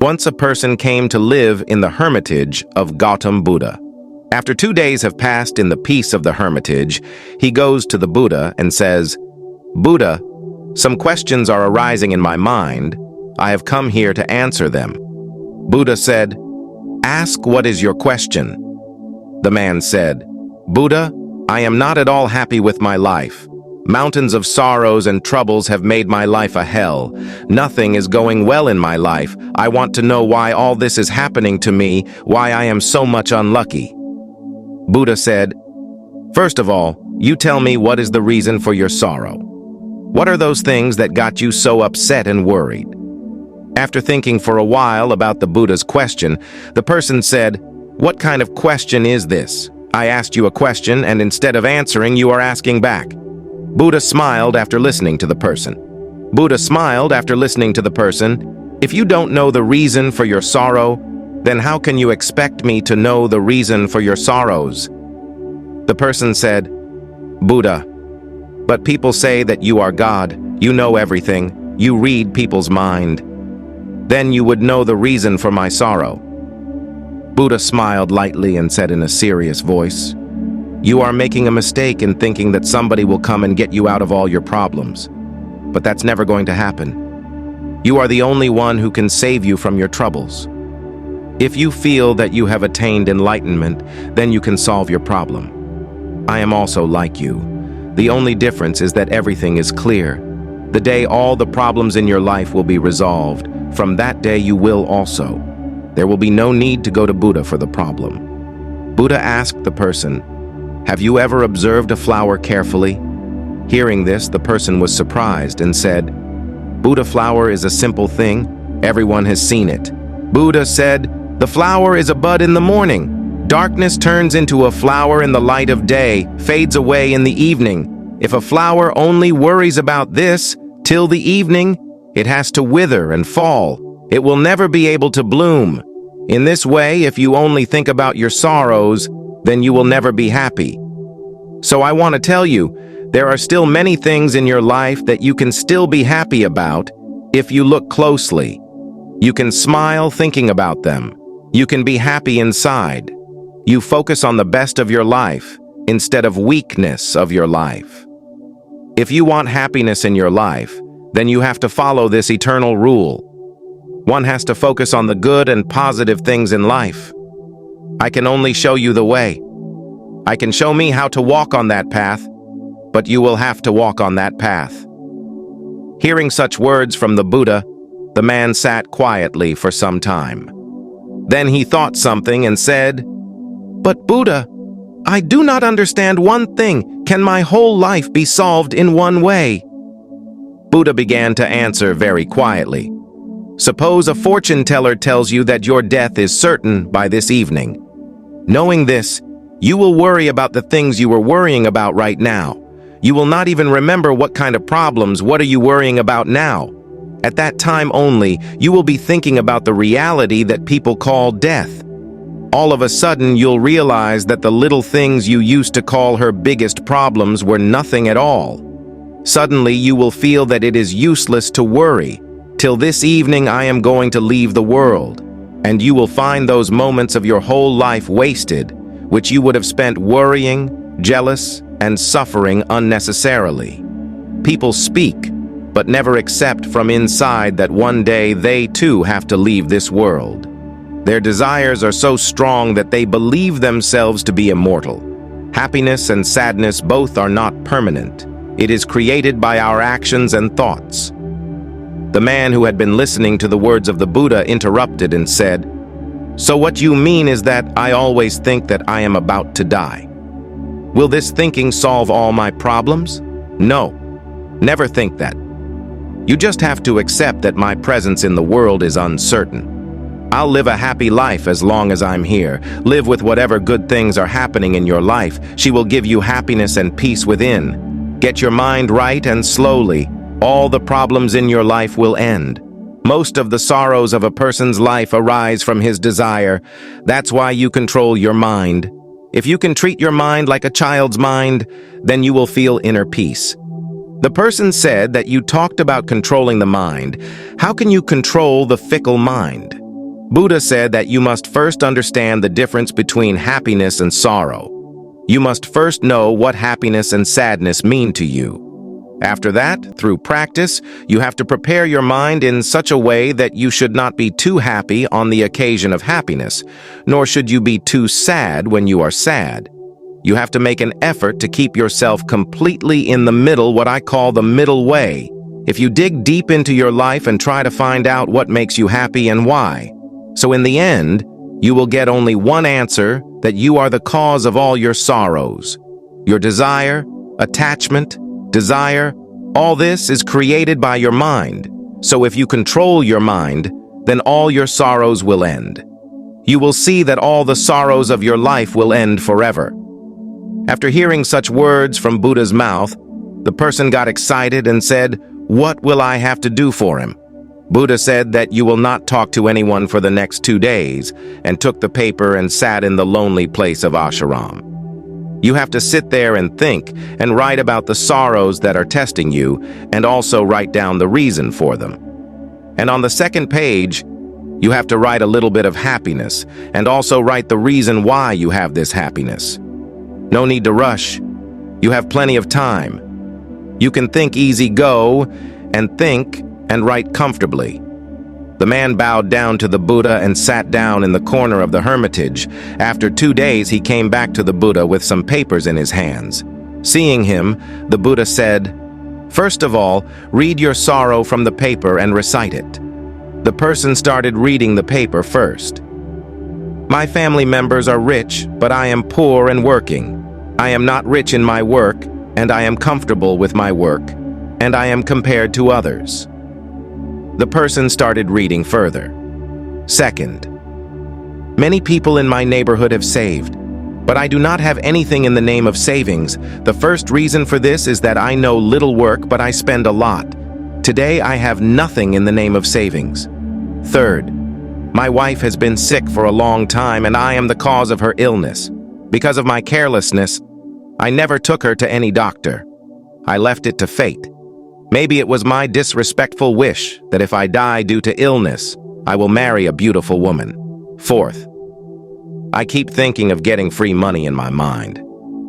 Once a person came to live in the hermitage of Gautam Buddha. After 2 days have passed in the peace of the hermitage, he goes to the Buddha and says, "Buddha, some questions are arising in my mind. I have come here to answer them." Buddha said, "Ask what is your question." The man said, "Buddha, I am not at all happy with my life. Mountains of sorrows and troubles have made my life a hell. Nothing is going well in my life. I want to know why all this is happening to me, why I am so much unlucky." Buddha said, "First of all, you tell me what is the reason for your sorrow. What are those things that got you so upset and worried?" After thinking for a while about the Buddha's question, the person said, "What kind of question is this? I asked you a question, and instead of answering, you are asking back." Buddha smiled after listening to the person. Buddha smiled after listening to the person. "If you don't know the reason for your sorrow, then how can you expect me to know the reason for your sorrows?" The person said, "Buddha, but people say that you are God, you know everything, you read people's mind. Then you would know the reason for my sorrow." Buddha smiled lightly and said in a serious voice, "You are making a mistake in thinking that somebody will come and get you out of all your problems. But that's never going to happen. You are the only one who can save you from your troubles. If you feel that you have attained enlightenment, then you can solve your problem. I am also like you. The only difference is that everything is clear. The day all the problems in your life will be resolved, from that day you will also. There will be no need to go to Buddha for the problem." Buddha asked the person, "Have you ever observed a flower carefully?" Hearing this, the person was surprised and said, "Buddha, flower is a simple thing. Everyone has seen it." Buddha said, "The flower is a bud in the morning. Darkness turns into a flower in the light of day, fades away in the evening. If a flower only worries about this till the evening, it has to wither and fall. It will never be able to bloom. In this way, if you only think about your sorrows, then you will never be happy. So I want to tell you, there are still many things in your life that you can still be happy about if you look closely. You can smile thinking about them. You can be happy inside. You focus on the best of your life instead of weakness of your life. If you want happiness in your life, then you have to follow this eternal rule. One has to focus on the good and positive things in life. I can only show you the way. I can show me how to walk on that path, but you will have to walk on that path." Hearing such words from the Buddha, the man sat quietly for some time. Then he thought something and said, "But Buddha, I do not understand one thing. Can my whole life be solved in one way?" Buddha began to answer very quietly. "Suppose a fortune teller tells you that your death is certain by this evening. Knowing this, you will worry about the things you were worrying about right now. You will not even remember what kind of problems, what are you worrying about now. At that time only, you will be thinking about the reality that people call death. All of a sudden, you'll realize that the little things you used to call her biggest problems were nothing at all. Suddenly, you will feel that it is useless to worry. Till this evening, I am going to leave the world. And you will find those moments of your whole life wasted, which you would have spent worrying, jealous, and suffering unnecessarily. People speak, but never accept from inside that one day they too have to leave this world. Their desires are so strong that they believe themselves to be immortal. Happiness and sadness both are not permanent. It is created by our actions and thoughts." The man who had been listening to the words of the Buddha interrupted and said, "So what you mean is that I always think that I am about to die. Will this thinking solve all my problems? No, never think that. You just have to accept that my presence in the world is uncertain. I'll live a happy life as long as I'm here. Live with whatever good things are happening in your life. She will give you happiness and peace within. Get your mind right and slowly, all the problems in your life will end. Most of the sorrows of a person's life arise from his desire. That's why you control your mind. If you can treat your mind like a child's mind, then you will feel inner peace." The person said that you talked about controlling the mind. How can you control the fickle mind? Buddha said that you must first understand the difference between happiness and sorrow. You must first know what happiness and sadness mean to you. After that, through practice, you have to prepare your mind in such a way that you should not be too happy on the occasion of happiness, nor should you be too sad when you are sad. You have to make an effort to keep yourself completely in the middle, what I call the middle way. If you dig deep into your life and try to find out what makes you happy and why. So in the end, you will get only one answer, that you are the cause of all your sorrows. Your desire, attachment, desire, all this is created by your mind. So if you control your mind, then all your sorrows will end. You will see that all the sorrows of your life will end forever. After hearing such words from Buddha's mouth, the person got excited and said, "What will I have to do for him?" Buddha said that you will not talk to anyone for the next 2 days, and took the paper and sat in the lonely place of ashram. You have to sit there and think and write about the sorrows that are testing you, and also write down the reason for them. And on the second page, you have to write a little bit of happiness, and also write the reason why you have this happiness. No need to rush. You have plenty of time. You can think easy go, and think and write comfortably. The man bowed down to the Buddha and sat down in the corner of the hermitage. After 2 days, he came back to the Buddha with some papers in his hands. Seeing him, the Buddha said, "First of all, read your sorrow from the paper and recite it." The person started reading the paper first. "My family members are rich, but I am poor and working. I am not rich in my work, and I am comfortable with my work, and I am compared to others." The person started reading further. Second, "Many people in my neighborhood have saved, but I do not have anything in the name of savings. The first reason for this is that I know little work, but I spend a lot. Today I have nothing in the name of savings. Third, my wife has been sick for a long time, and I am the cause of her illness. Because of my carelessness, I never took her to any doctor. I left it to fate. Maybe it was my disrespectful wish that if I die due to illness, I will marry a beautiful woman. Fourth, I keep thinking of getting free money in my mind,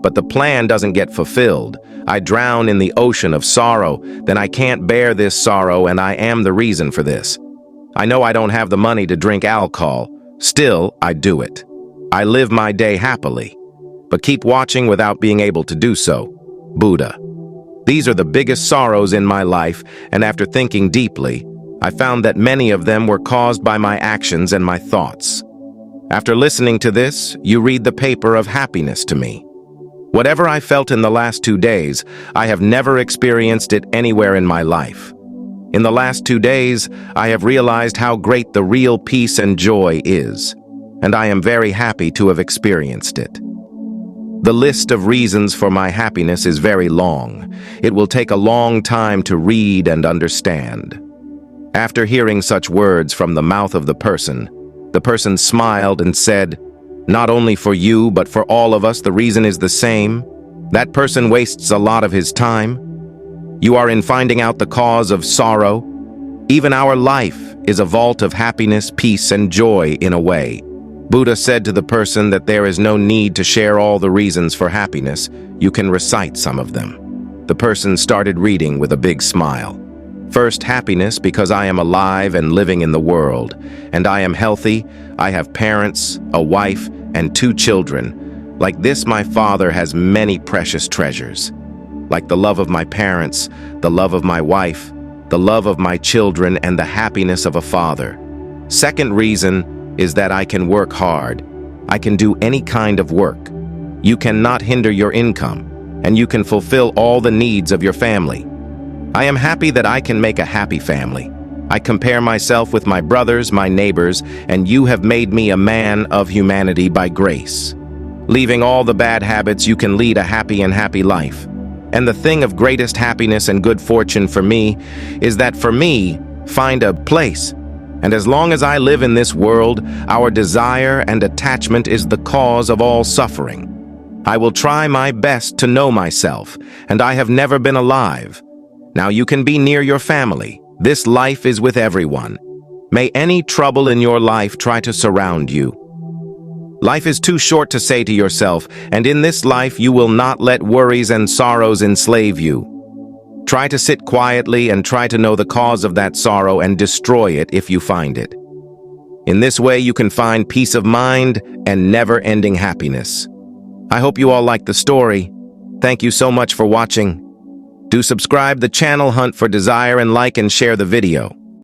but the plan doesn't get fulfilled. I drown in the ocean of sorrow, then I can't bear this sorrow, and I am the reason for this. I know I don't have the money to drink alcohol, still I do it. I live my day happily, but keep watching without being able to do so. Buddha. These are the biggest sorrows in my life, and after thinking deeply, I found that many of them were caused by my actions and my thoughts. After listening to this, you read the paper of happiness to me. Whatever I felt in the last 2 days, I have never experienced it anywhere in my life. In the last 2 days, I have realized how great the real peace and joy is, and I am very happy to have experienced it. The list of reasons for my happiness is very long. It will take a long time to read and understand. After hearing such words from the mouth of the person smiled and said, "Not only for you, but for all of us, the reason is the same. That person wastes a lot of his time. You are in finding out the cause of sorrow. Even our life is a vault of happiness, peace, and joy in a way." Buddha said to the person that there is no need to share all the reasons for happiness. You can recite some of them. The person started reading with a big smile. First, happiness because I am alive and living in the world, and I am healthy. I have parents, a wife, and 2 children. Like this, my father has many precious treasures, like the love of my parents, the love of my wife, the love of my children, and the happiness of a father. Second reason is that I can work hard. I can do any kind of work. You cannot hinder your income, and you can fulfill all the needs of your family. I am happy that I can make a happy family. I compare myself with my brothers, my neighbors, and you have made me a man of humanity by grace. Leaving all the bad habits, you can lead a happy life. And the thing of greatest happiness and good fortune for me is that for me, find a place. And as long as I live in this world, our desire and attachment is the cause of all suffering. I will try my best to know myself, and I have never been alive. Now you can be near your family. This life is with everyone. May any trouble in your life try to surround you. Life is too short to say to yourself, and in this life you will not let worries and sorrows enslave you. Try to sit quietly and try to know the cause of that sorrow and destroy it if you find it. In this way you can find peace of mind and never-ending happiness. I hope you all liked the story. Thank you so much for watching. Do subscribe the channel Hunt for Desire and like and share the video.